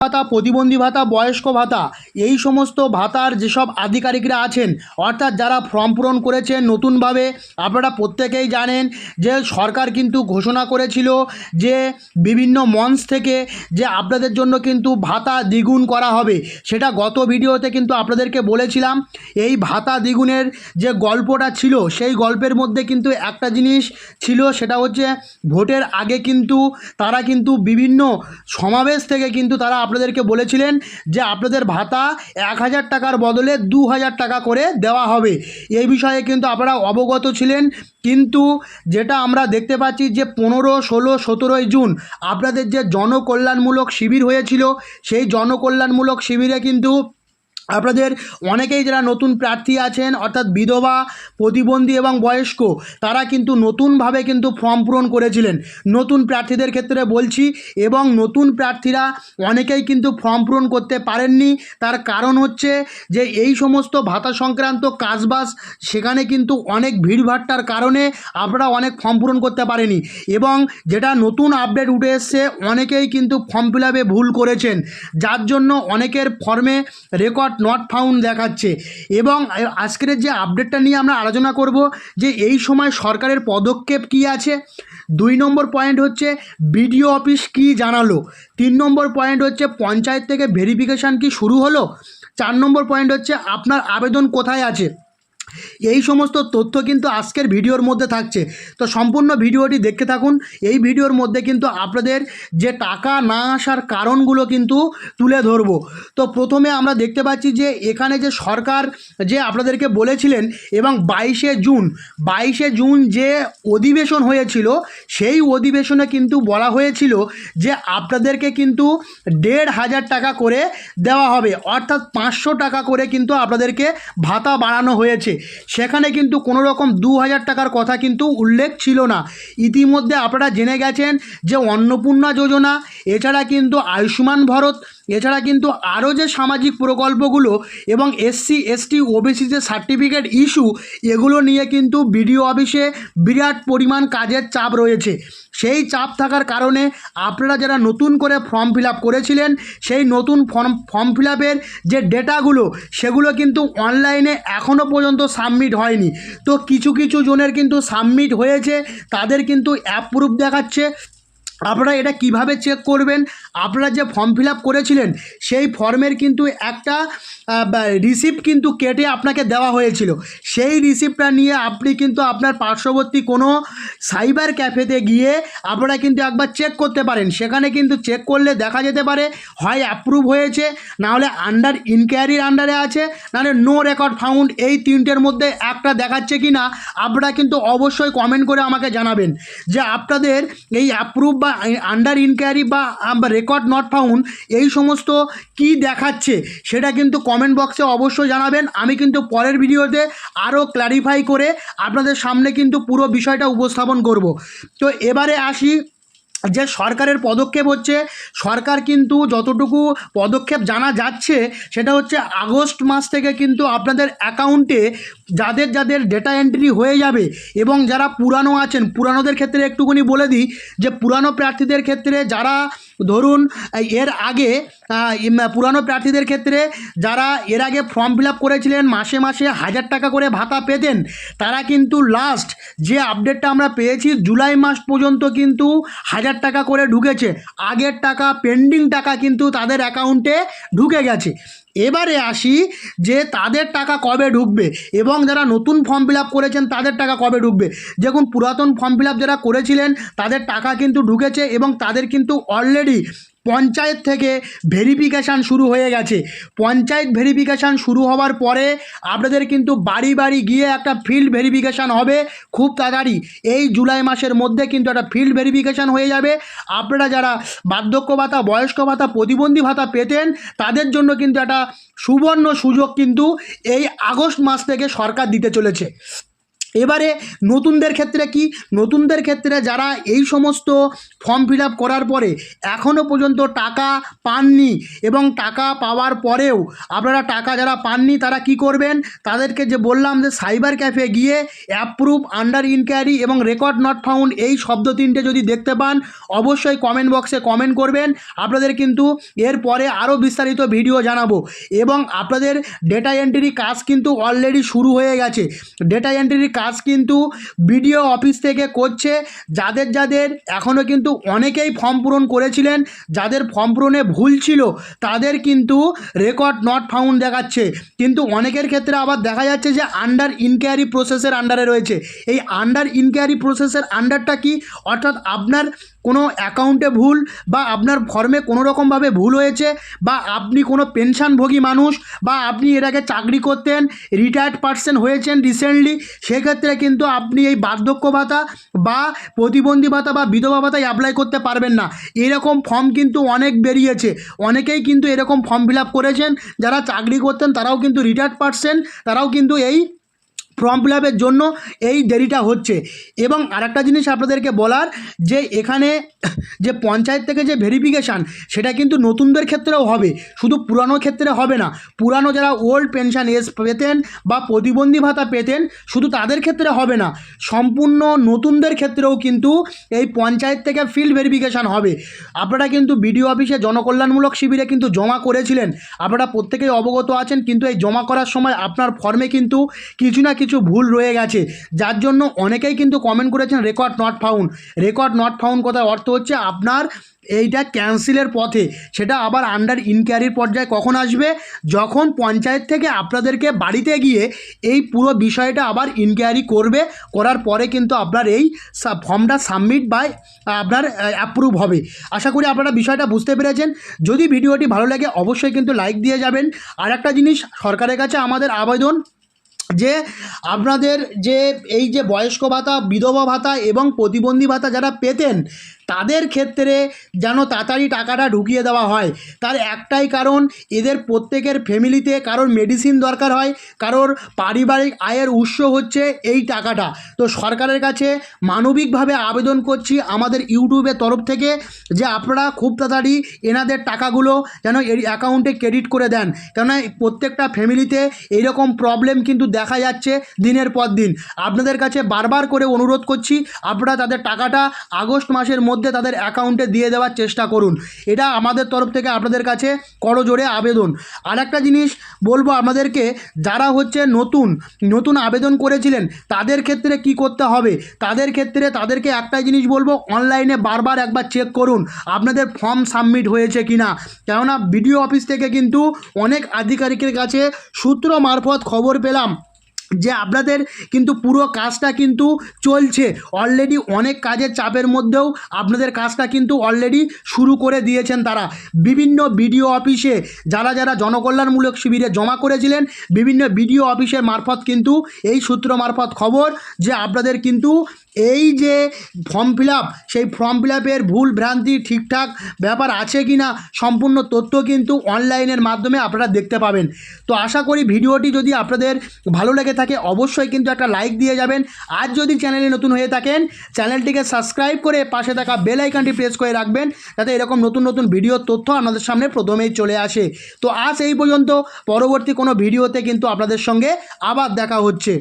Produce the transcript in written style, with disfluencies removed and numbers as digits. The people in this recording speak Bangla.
ভাতা, প্রতিবন্ধী ভাতা, বয়স্ক ভাতা, এই সমস্ত ভাতার যেসব আধিকারিকরা আছেন, অর্থাৎ যারা ফর্ম পূরণ করেছেন নতুনভাবে, আপনারা প্রত্যেকেই জানেন যে সরকার কিন্তু ঘোষণা করেছিল যে বিভিন্ন মঞ্চ থেকে যে আপনাদের জন্য কিন্তু ভাতা দ্বিগুণ করা হবে। সেটা গত ভিডিওতে কিন্তু আপনাদেরকে বলেছিলাম। এই ভাতা দ্বিগুণের যে গল্পটা ছিল, সেই গল্পের মধ্যে কিন্তু একটা জিনিস ছিল, সেটা হচ্ছে ভোটের আগে কিন্তু তারা কিন্তু বিভিন্ন সমাবেশ থেকে কিন্তু তারা আপনাদেরকে বলেছিলেন যে আপনাদের ভাতা 1000 টাকার বদলে 2000 টাকা করে দেওয়া হবে। এই বিষয়ে কিন্তু আপনারা অবগত ছিলেন। কিন্তু যেটা আমরা দেখতে পাচ্ছি যে 15, 16, 17 জুন আপনাদের যে জনকল্যাণমূলক শিবির হয়েছিল, সেই জনকল্যাণমূলক শিবিরে কিন্তু আপনাদের অনেকেই যারা নতুন প্রার্থী আছেন, অর্থাৎ বিধবা, প্রতিবন্ধী এবং বয়স্ক, তারা কিন্তু নতুনভাবে কিন্তু ফর্ম পূরণ করেছিলেন। নতুন প্রার্থীদের ক্ষেত্রে বলছি, এবং নতুন প্রার্থীরা অনেকেই কিন্তু ফর্ম পূরণ করতে পারেননি। তার কারণ হচ্ছে যে এই সমস্ত ভাতা সংক্রান্ত কাজবাজ, সেখানে কিন্তু অনেক ভিড়ভাট্টার কারণে আপনারা অনেক ফর্ম পূরণ করতে পারেনি। এবং যেটা নতুন আপডেট উঠে এসছে, অনেকেই কিন্তু ফর্ম ফিল আপে ভুল করেছেন, যার জন্য অনেকের ফর্মে রেকর্ড নট ফাউন্ড দেখাচ্ছে। এবং আজকের যে আপডেটটা নিয়ে আমরা আলোচনা করব যে এই সময় সরকারের পদক্ষেপ কি আছে। 2 নম্বর পয়েন্ট হচ্ছে বিডিও অফিস কি জানালো। 3 নম্বর পয়েন্ট হচ্ছে পঞ্চায়েত থেকে ভেরিফিকেশান কি শুরু হলো। 4 নম্বর পয়েন্ট হচ্ছে আপনার আবেদন কোথায় আছে। এই সমস্ত তথ্য কিন্তু আজকের ভিডিওর মধ্যে থাকছে। তো সম্পূর্ণ ভিডিওটি দেখতে থাকুন। এই ভিডিওর মধ্যে কিন্তু আপনাদের যে টাকা না আসার কারণগুলো কিন্তু তুলে ধরব। তো প্রথমে আমরা দেখতে পাচ্ছি যে এখানে যে সরকার যে আপনাদেরকে বলেছিলেন, এবং 22শে জুন যে অধিবেশন হয়েছিল, সেই অধিবেশনে কিন্তু বলা হয়েছিল যে আপনাদেরকে কিন্তু 1500 টাকা করে দেওয়া হবে, অর্থাৎ 500 টাকা করে কিন্তু আপনাদেরকে ভাতা বাড়ানো হয়েছে। সেখানে কিন্তু কোনো রকম 2000 টাকার কথা কিন্তু উল্লেখ ছিল না। ইতিমধ্যে আপনারা জেনে গেছেন যে অন্নপূর্ণা যোজনা, এছাড়া কিন্তু আয়ুষ্মান ভারত, এছাড়া কিন্তু আরও যে সামাজিক প্রকল্পগুলো এবং SC ST OBC যে সার্টিফিকেট ইস্যু, এগুলো নিয়ে কিন্তু বিডিও অফিসে বিরাট পরিমাণ কাজের চাপ রয়েছে। সেই চাপ থাকার কারণে আপনারা যারা নতুন করে ফর্ম ফিল আপ করেছিলেন, সেই নতুন ফর্ম ফিল আপের যে ডেটাগুলো, সেগুলো কিন্তু অনলাইনে এখনও পর্যন্ত সাবমিট হয়নি। তো কিছু কিছু জনের কিন্তু সাবমিট হয়েছে, তাদের কিন্তু অ্যাপ্রুভ দেখাচ্ছে। আপনারা এটা কিভাবে চেক করবেন? আপনারা যে ফর্ম ফিল আপ করেছিলেন, সেই ফর্মের কিন্তু একটা রিসিপ্ট কিন্তু কেটে আপনাকে দেওয়া হয়েছিল। সেই রিসিপ্টটা নিয়ে আপনি কিন্তু আপনার পার্শ্ববর্তী কোনো সাইবার ক্যাফেতে গিয়ে আপনারা কিন্তু একবার চেক করতে পারেন। সেখানে কিন্তু চেক করলে দেখা যেতে পারে হয় অ্যাপ্রুভ হয়েছে, নাহলে আন্ডার ইনকোয়ারির আন্ডারে আছে, নাহলে নো রেকর্ড ফাউন্ড। এই তিনটের মধ্যে একটা দেখাচ্ছে কি না, আপনারা কিন্তু অবশ্যই কমেন্ট করে আমাকে জানাবেন যে আপনাদের এই অ্যাপ্রুভ বা আন্ডার ইনকোয়ারি বা রেকর্ড নট ফাউন্ড এই সমস্ত কি দেখাচ্ছে, সেটা কিন্তু কমেন্ট বক্সে অবশ্যই জানাবেন। আমি কিন্তু পরের ভিডিওতে আরও ক্ল্যারিফাই করে আপনাদের সামনে কিন্তু পুরো বিষয়টা উপস্থাপন করব। তো এবারে আসি যে সরকারের পদক্ষেপ হচ্ছে। সরকার কিন্তু যতটুকু পদক্ষেপ জানা যাচ্ছে, সেটা হচ্ছে আগস্ট মাস থেকে কিন্তু আপনাদের অ্যাকাউন্টে যাদের যাদের ডেটা এন্ট্রি হয়ে যাবে, এবং যারা পুরানো আছেন, পুরানোদের ক্ষেত্রে একটুখানি বলে দিই যে পুরানো প্রার্থীদের ক্ষেত্রে যারা ধরুন এর আগে পুরানো প্রার্থীদের ক্ষেত্রে যারা এর আগে ফর্ম ফিল আপ করেছিলেন, মাসে মাসে 1000 টাকা করে ভাতা পেতেন, তারা কিন্তু লাস্ট যে আপডেটটা আমরা পেয়েছি জুলাই মাস পর্যন্ত কিন্তু 1000 টাকা করে ঢুকেছে। আগের টাকা, পেন্ডিং টাকা কিন্তু তাদের অ্যাকাউন্টে ঢুকে গেছে। এবারে আসি যে তাদের টাকা কবে ঢুকবে, এবং যারা নতুন ফর্ম ফিল আপ করেছেন তাদের টাকা কবে ঢুকবে। দেখুন, পুরাতন ফর্ম ফিল আপ যারা করেছিলেন তাদের টাকা কিন্তু ঢুকেছে, এবং তাদের কিন্তু অলরেডি পঞ্চায়েত থেকে ভেরিফিকেশান শুরু হয়ে গেছে। পঞ্চায়েত ভেরিফিকেশান শুরু হওয়ার পরে আপনাদের কিন্তু বাড়ি বাড়ি গিয়ে একটা ফিল্ড ভেরিফিকেশান হবে খুব তাড়াতাড়ি। এই জুলাই মাসের মধ্যে কিন্তু একটা ফিল্ড ভেরিফিকেশান হয়ে যাবে। আপনারা যারা বার্ধক্য ভাতা, বয়স্ক ভাতা, প্রতিবন্ধী ভাতা পেতেন, তাদের জন্য কিন্তু একটা সুবর্ণ সুযোগ কিন্তু এই আগস্ট মাস থেকে সরকার দিতে চলেছে। এবারে নতুনদের ক্ষেত্রে কি, নতুনদের ক্ষেত্রে যারা এই সমস্ত ফর্ম ফিল আপ করার পরে এখনও পর্যন্ত টাকা পাননি এবং টাকা পাওয়ার পরেও আপনারা টাকা যারা পাননি তারা কি করবেন, তাদেরকে যে বললাম যে সাইবার ক্যাফে গিয়ে অ্যাপ্রুভ, আন্ডার ইনকোয়ারি এবং রেকর্ড নট ফাউন্ড এই শব্দ তিনটে যদি দেখতে পান অবশ্যই কমেন্ট বক্সে কমেন্ট করবেন। আপনাদের কিন্তু এরপরে আরও বিস্তারিত ভিডিও জানাবো এবং আপনাদের ডেটা এন্ট্রি কাজ কিন্তু অলরেডি শুরু হয়ে গেছে। ডেটা এন্ট্রির কাজ কিন্তু বিডিও অফিস থেকে করছে। যাদের যাদের এখনও কিন্তু অনেকেই ফর্ম পূরণ করেছিলেন, যাদের ফর্ম পূরণে ভুল ছিল তাদের কিন্তু রেকর্ড নট ফাউন্ড দেখাচ্ছে, কিন্তু অনেকের ক্ষেত্রে আবার দেখা যাচ্ছে যে আন্ডার ইনকোয়ারি প্রসেসের আন্ডারে রয়েছে। এই আন্ডার ইনকোয়ারি প্রসেসের আন্ডারটা কি, অর্থাৎ আপনার কোনো অ্যাকাউন্টে ভুল বা আপনার ফর্মে কোনো রকমভাবে ভুল হয়েছে বা আপনি কোনো পেনশনভোগী মানুষ বা আপনি এর আগে চাকরি করতেন, রিটায়ার্ড পারসন হয়েছেন রিসেন্টলি, সেক্ষেত্রে কিন্তু আপনি এই বার্ধক্য ভাতা বা প্রতিবন্ধী ভাতা বা বিধবা ভাতায় অ্যাপ্লাই করতে পারবেন না। এরকম ফর্ম কিন্তু অনেক বেরিয়েছে, অনেকেই কিন্তু এরকম ফর্ম ফিল আপ করেছেন। যারা চাকরি করতেন তারাও কিন্তু রিটায়ার্ড পারসন, তারাও কিন্তু এই ফর্ম ফিল আপের জন্য এই দেরিটা হচ্ছে। এবং আরেকটা জিনিস আপনাদেরকে বলার যে এখানে যে পঞ্চায়েত থেকে যে ভেরিফিকেশান সেটা কিন্তু নতুনদের ক্ষেত্রেও হবে, শুধু পুরানো ক্ষেত্রে হবে না। পুরানো যারা ওল্ড পেনশন এজ পেতেন বা প্রতিবন্ধী ভাতা পেতেন শুধু তাদের ক্ষেত্রে হবে না, সম্পূর্ণ নতুনদের ক্ষেত্রেও কিন্তু এই পঞ্চায়েত থেকে ফিল্ড ভেরিফিকেশান হবে। আপনারা কিন্তু বিডিও অফিসে জনকল্যাণমূলক শিবিরে কিন্তু জমা করেছিলেন, আপনারা প্রত্যেকেই অবগত আছেন, কিন্তু এই জমা করার সময় আপনার ফর্মে কিন্তু কিছু না কিছু ভুল রয়ে গেছে, যার জন্য অনেকেই কিন্তু কমেন্ট করেছেন record not found. Record not found কথার অর্থ হচ্ছে আপনার এইটা ক্যান্সেলের পথে, সেটা আবার আন্ডার ইনকোয়ারির পর্যায়ে কখন আসবে, যখন পঞ্চায়েত থেকে আপনাদেরকে বাড়িতে গিয়ে এই পুরো বিষয়টা আবার ইনকোয়ারি করবে, করার পরে কিন্তু আপনার এই ফর্মটা সাবমিট বাই আপনার অ্যাপ্রুভ হবে। আশা করি আপনারা বিষয়টা বুঝতে পেরেছেন। যদি ভিডিওটি ভালো লাগে অবশ্যই কিন্তু লাইক দিয়ে যাবেন। আর একটা জিনিস সরকারের কাছে আমাদের আবেদন যে আপনাদের যে এই যে বয়স্ক ভাতা, বিধবা ভাতা এবং প্রতিবন্ধী ভাতা যারা পেতেন তাদের ক্ষেত্রে যেন তাড়াতাড়ি টাকাটা ঢুকিয়ে দেওয়া হয়। তার একটাই কারণ, এদের প্রত্যেকের ফ্যামিলিতে কারোর মেডিসিন দরকার হয়, কারোর পারিবারিক আয়ের উৎস হচ্ছে এই টাকাটা। তো সরকারের কাছে মানবিকভাবে আবেদন করছি আমাদের ইউটিউবের তরফ থেকে যে আপনারা খুব তাড়াতাড়ি এনাদের টাকাগুলো যেন এর অ্যাকাউন্টে ক্রেডিট করে দেন, কেননা প্রত্যেকটা ফ্যামিলিতে এইরকম প্রবলেম কিন্তু দেখা যাচ্ছে দিনের পর দিন। আপনাদের কাছে বারবার করে অনুরোধ করছি আপনারা তাদের টাকাটা আগস্ট মাসের মধ্যে তাদের অ্যাকাউন্টে দিয়ে দেওয়ার চেষ্টা করুন, এটা আমাদের তরফ থেকে আপনাদের কাছে করজোড়ে আবেদন। আর একটা জিনিস বলবো আপনাদেরকে, যারা হচ্ছে নতুন আবেদন করেছিলেন তাদের ক্ষেত্রে কি করতে হবে, তাদের ক্ষেত্রে তাদেরকে একটাই জিনিস বলবো, অনলাইনে বারবার একবার চেক করুন আপনাদের ফর্ম সাবমিট হয়েছে কি না, কেননা বিডিও অফিস থেকে কিন্তু অনেক আধিকারিকের কাছে সূত্র মারফত খবর পেলাম যে আপনাদের কিন্তু পুরো কাজটা কিন্তু চলছে অলরেডি, অনেক কাজের চাপের মধ্যেও আপনাদের কাজটা কিন্তু অলরেডি শুরু করে দিয়েছেন তারা। বিভিন্ন বিডিও অফিসে যারা যারা জনকল্যাণমূলক শিবিরে জমা করেছিলেন বিভিন্ন বিডিও অফিসের মারফত কিন্তু এই সূত্র মারফত খবর যে আপনাদের কিন্তু এই যে ফর্ম ফিল আপ, সেই ফর্ম ফিল আপের ভুল ভ্রান্তি ঠিকঠাক ব্যাপার আছে কি না সম্পূর্ণ তথ্য কিন্তু অনলাইনের মাধ্যমে আপনারা দেখতে পাবেন। তো আশা করি ভিডিওটি যদি আপনাদের ভালো লেগে থাকে অবশ্যই কিন্তু একটা লাইক দিয়ে যাবেন। আর যদি চ্যানেলে নতুন হয়ে থাকেন চ্যানেলটিকে সাবস্ক্রাইব করে পাশে থাকা বেল আইকনটি প্রেস করে রাখবেন, যাতে এরকম নতুন নতুন ভিডিওর তথ্য আপনাদের সামনে প্রথমেই চলে আসে। তো আজ এই পর্যন্ত, পরবর্তী কোনো ভিডিওতে কিন্তু আপনাদের সঙ্গে আবার দেখা হচ্ছে।